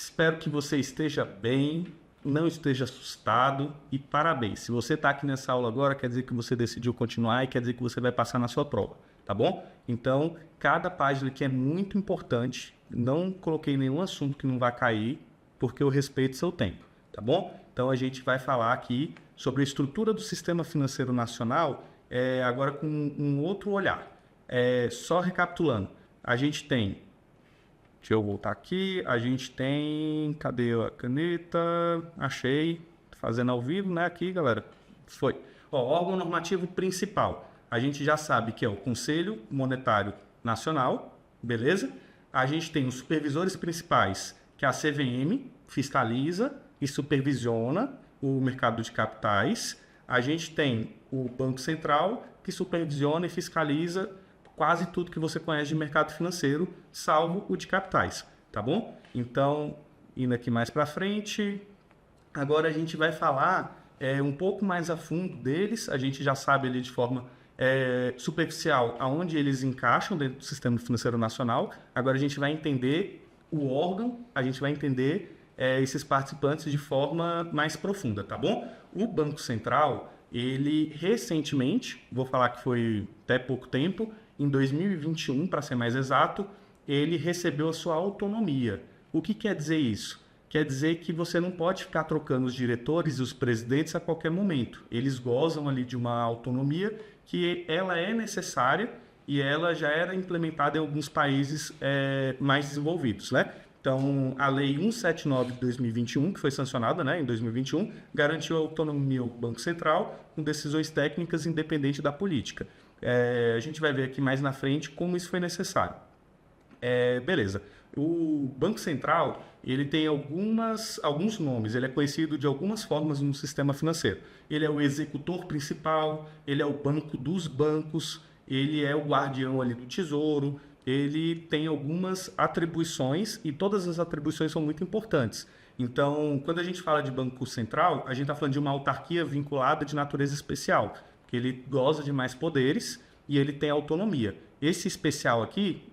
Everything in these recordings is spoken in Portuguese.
Espero que você esteja bem, não esteja assustado e parabéns. Se você está aqui nessa aula agora, quer dizer que você decidiu continuar e quer dizer que você vai passar na sua prova, tá bom? Então, cada página aqui é muito importante. Não coloquei nenhum assunto que não vai cair, porque eu respeito seu tempo, tá bom? Então, a gente vai falar aqui sobre a estrutura do sistema financeiro nacional, agora com um outro olhar. Só recapitulando, a gente tem... Deixa eu voltar aqui. A gente tem... Cadê a caneta? Achei. Fazendo ao vivo, né? Aqui, galera. Foi. Ó, órgão normativo principal. A gente já sabe que é o Conselho Monetário Nacional. Beleza? A gente tem os supervisores principais, que é a CVM, fiscaliza e supervisiona o mercado de capitais. A gente tem o Banco Central, que supervisiona e fiscaliza quase tudo que você conhece de mercado financeiro, salvo o de capitais, tá bom? Então, indo aqui mais para frente, agora a gente vai falar um pouco mais a fundo deles. A gente já sabe ali de forma superficial aonde eles encaixam dentro do sistema financeiro nacional. Agora a gente vai entender o órgão, a gente vai entender esses participantes de forma mais profunda, tá bom? O Banco Central, ele recentemente, vou falar que foi até pouco tempo, em 2021, para ser mais exato, ele recebeu a sua autonomia. O que quer dizer isso? Quer dizer que você não pode ficar trocando os diretores e os presidentes a qualquer momento. Eles gozam ali de uma autonomia que ela é necessária e ela já era implementada em alguns países mais desenvolvidos, né? Então, a Lei 179 de 2021, que foi sancionada, né, em 2021, garantiu a autonomia ao Banco Central com decisões técnicas independentes da política. A gente vai ver aqui mais na frente como isso foi necessário. Beleza. O Banco Central, ele tem alguns nomes, ele é conhecido de algumas formas no sistema financeiro. Ele é o executor principal, ele é o banco dos bancos, ele é o guardião ali do tesouro, ele tem algumas atribuições e todas as atribuições são muito importantes. Então, quando a gente fala de Banco Central, a gente está falando de uma autarquia vinculada de natureza especial, que ele goza de mais poderes e ele tem autonomia. Esse especial aqui,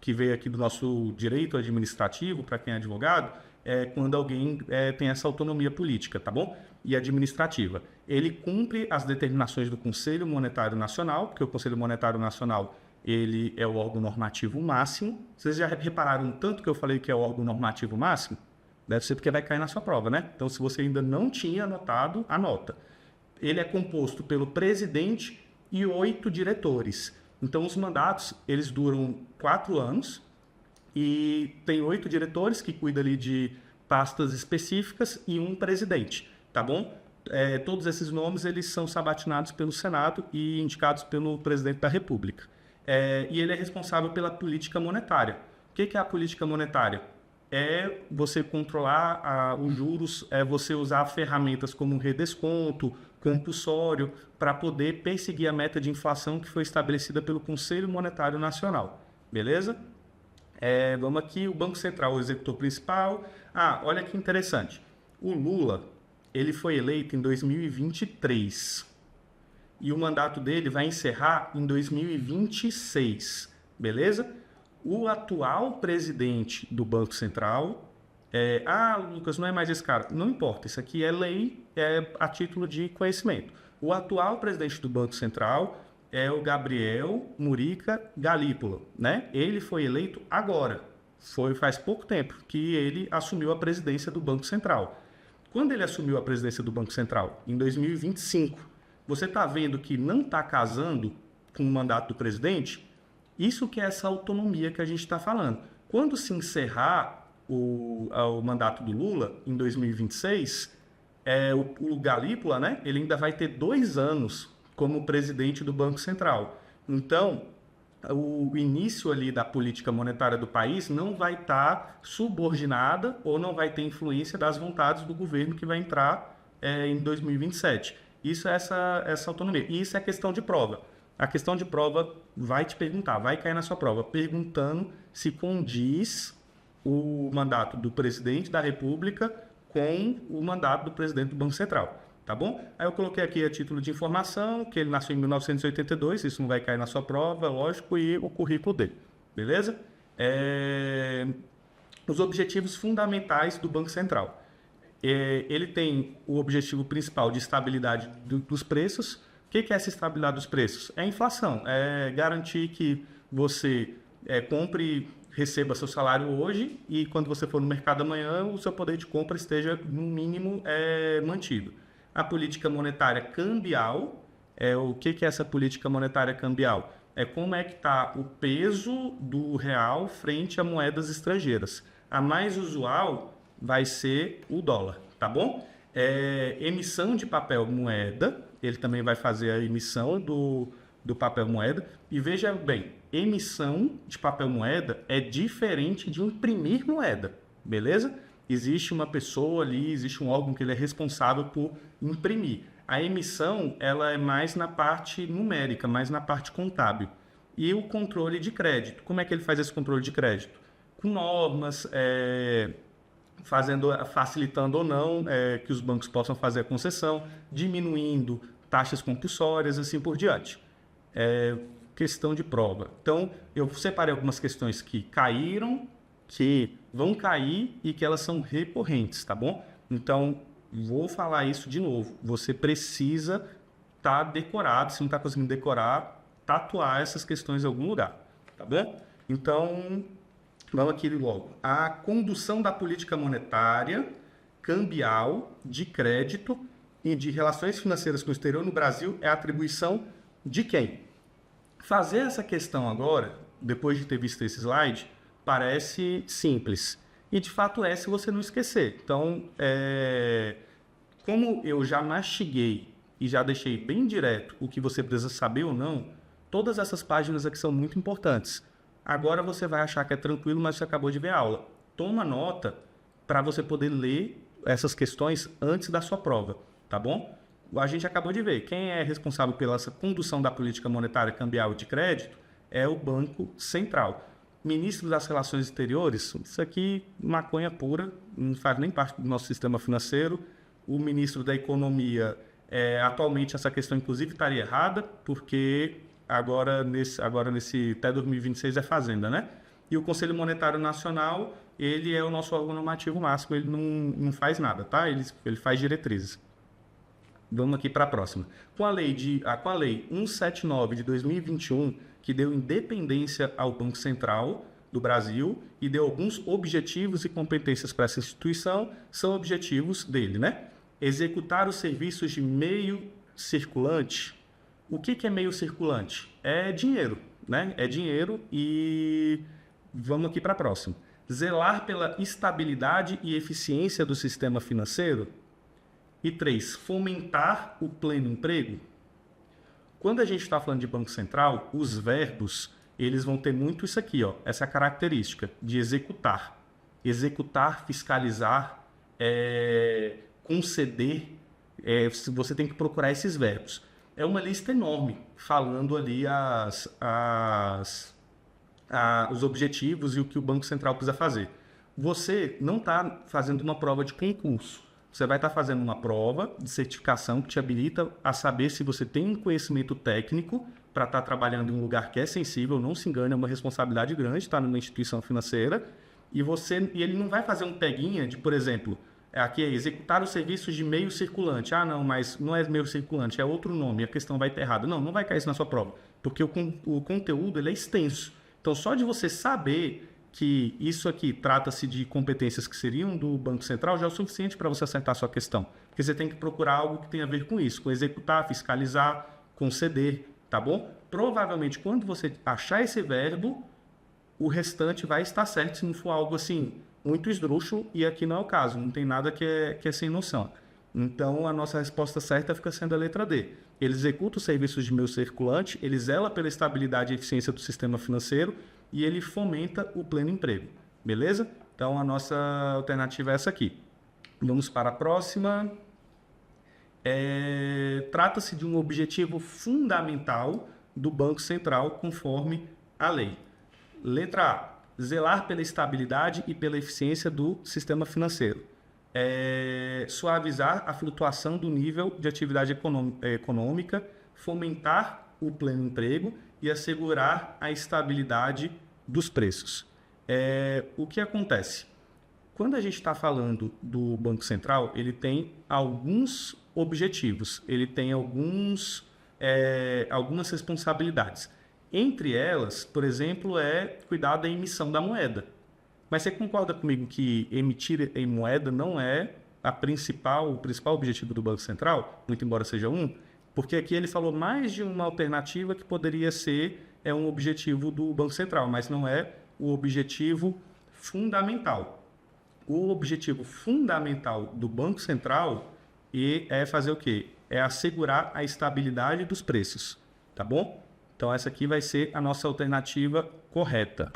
que veio aqui do nosso direito administrativo, para quem é advogado, é quando alguém tem essa autonomia política, tá bom? E administrativa. Ele cumpre as determinações do Conselho Monetário Nacional, porque o Conselho Monetário Nacional ele é o órgão normativo máximo. Vocês já repararam tanto que eu falei que é o órgão normativo máximo? Deve ser porque vai cair na sua prova, né? Então, se você ainda não tinha anotado, anota. Ele é composto pelo presidente e 8 diretores. Então, os mandatos, eles duram 4 anos e tem 8 diretores que cuidam ali de pastas específicas e um presidente, tá bom? Todos esses nomes, eles são sabatinados pelo Senado e indicados pelo presidente da República. E ele é responsável pela política monetária. O que é a política monetária? É você controlar os juros, é você usar ferramentas como redesconto, compulsório, para poder perseguir a meta de inflação que foi estabelecida pelo Conselho Monetário Nacional. Beleza? Vamos aqui, o Banco Central, o executor principal. Olha que interessante. O Lula, ele foi eleito em 2023 e o mandato dele vai encerrar em 2026. Beleza? O atual presidente do Banco Central... Lucas, não é mais esse cara. Não importa, isso aqui é lei, a título de conhecimento. O atual presidente do Banco Central é o Gabriel Murica Galípolo, né? Ele foi eleito agora. Faz pouco tempo que ele assumiu a presidência do Banco Central. Quando ele assumiu a presidência do Banco Central? Em 2025. Você está vendo que não está casando com o mandato do presidente? Isso que é essa autonomia que a gente está falando. Quando se encerrar o mandato do Lula, em 2026, o Galípolo, né, ele ainda vai ter 2 anos como presidente do Banco Central. Então, o início ali da política monetária do país não vai estar subordinada ou não vai ter influência das vontades do governo que vai entrar em 2027. Isso é essa autonomia. E isso é questão de prova. A questão de prova vai te perguntar, vai cair na sua prova, perguntando se condiz o mandato do presidente da República com o mandato do presidente do Banco Central, tá bom? Aí eu coloquei aqui a título de informação, que ele nasceu em 1982, isso não vai cair na sua prova, lógico, e o currículo dele, beleza? os objetivos fundamentais do Banco Central. Ele tem o objetivo principal de estabilidade dos preços. O que é essa estabilidade dos preços? É a inflação, é garantir que você compre, receba seu salário hoje e quando você for no mercado amanhã, o seu poder de compra esteja, no mínimo, mantido. A política monetária cambial, o que é essa política monetária cambial? É como é que está o peso do real frente a moedas estrangeiras. A mais usual vai ser o dólar, tá bom? Emissão de papel moeda, ele também vai fazer a emissão do papel moeda. E veja bem, emissão de papel moeda é diferente de imprimir moeda, beleza? Existe uma pessoa ali, existe um órgão que ele é responsável por imprimir. A emissão, ela é mais na parte numérica, mais na parte contábil. E o controle de crédito, como é que ele faz esse controle de crédito? Com normas, facilitando ou não que os bancos possam fazer a concessão, diminuindo taxas compulsórias, assim por diante. Questão de prova. Então, eu separei algumas questões que caíram, que vão cair e que elas são recorrentes, tá bom? Então, vou falar isso de novo. Você precisa estar decorado, se não está conseguindo decorar, tatuar essas questões em algum lugar, tá bom? Então, vamos aqui logo. A condução da política monetária, cambial, de crédito e de relações financeiras com o exterior no Brasil é atribuição de quem? Fazer essa questão agora, depois de ter visto esse slide, parece simples. E de fato é, se você não esquecer. Então, como eu já mastiguei e já deixei bem direto o que você precisa saber ou não, todas essas páginas aqui são muito importantes. Agora você vai achar que é tranquilo, mas você acabou de ver a aula. Toma nota para você poder ler essas questões antes da sua prova, tá bom? A gente acabou de ver, quem é responsável pela essa condução da política monetária cambial e de crédito é o Banco Central. Ministro das Relações Exteriores, isso aqui, maconha pura, não faz nem parte do nosso sistema financeiro. O ministro da Economia, atualmente essa questão inclusive estaria errada, porque agora nesse até 2026 é Fazenda, né? E o Conselho Monetário Nacional, ele é o nosso órgão normativo máximo, ele não faz nada, tá? Ele faz diretrizes. Vamos aqui para a próxima. Com a lei 179 de 2021, que deu independência ao Banco Central do Brasil e deu alguns objetivos e competências para essa instituição, são objetivos dele, né? Executar os serviços de meio circulante. O que é meio circulante? É dinheiro, né? É dinheiro e vamos aqui para a próxima. Zelar pela estabilidade e eficiência do sistema financeiro. E 3, fomentar o pleno emprego. Quando a gente está falando de Banco Central, os verbos, eles vão ter muito isso aqui, ó, essa característica de executar. Executar, fiscalizar, conceder, você tem que procurar esses verbos. É uma lista enorme, falando ali os objetivos e o que o Banco Central precisa fazer. Você não está fazendo uma prova de concurso. Você vai estar fazendo uma prova de certificação que te habilita a saber se você tem um conhecimento técnico para estar trabalhando em um lugar que é sensível, não se engane, é uma responsabilidade grande estar numa instituição financeira, e ele não vai fazer um peguinha de, por exemplo, aqui é executar os serviços de meio circulante. Ah, não, mas não é meio circulante, é outro nome, a questão vai estar errada. Não vai cair isso na sua prova, porque o conteúdo ele é extenso. Então, só de você saber que isso aqui trata-se de competências que seriam do Banco Central já é o suficiente para você acertar a sua questão. Porque você tem que procurar algo que tenha a ver com isso, com executar, fiscalizar, conceder, tá bom? Provavelmente, quando você achar esse verbo, o restante vai estar certo, se não for algo assim muito esdrúxulo, e aqui não é o caso, não tem nada que é sem noção. Então, a nossa resposta certa fica sendo a letra D. Ele executa os serviços de meio circulante, ele zela pela estabilidade e eficiência do sistema financeiro, e ele fomenta o pleno emprego, beleza? Então, a nossa alternativa é essa aqui. Vamos para a próxima. Trata-se de um objetivo fundamental do Banco Central, conforme a lei. Letra A. Zelar pela estabilidade e pela eficiência do sistema financeiro. Suavizar a flutuação do nível de atividade econômica, fomentar o pleno emprego e assegurar a estabilidade dos preços. O que acontece? quando a gente está falando do Banco Central, ele tem alguns objetivos, ele tem algumas responsabilidades. Entre elas, por exemplo, é cuidar da emissão da moeda. Mas você concorda comigo que emitir em moeda não é o principal objetivo do Banco Central, muito embora seja um? Porque aqui ele falou mais de uma alternativa que poderia ser um objetivo do Banco Central, mas não é o objetivo fundamental. O objetivo fundamental do Banco Central é fazer o quê? É assegurar a estabilidade dos preços, tá bom? Então essa aqui vai ser a nossa alternativa correta.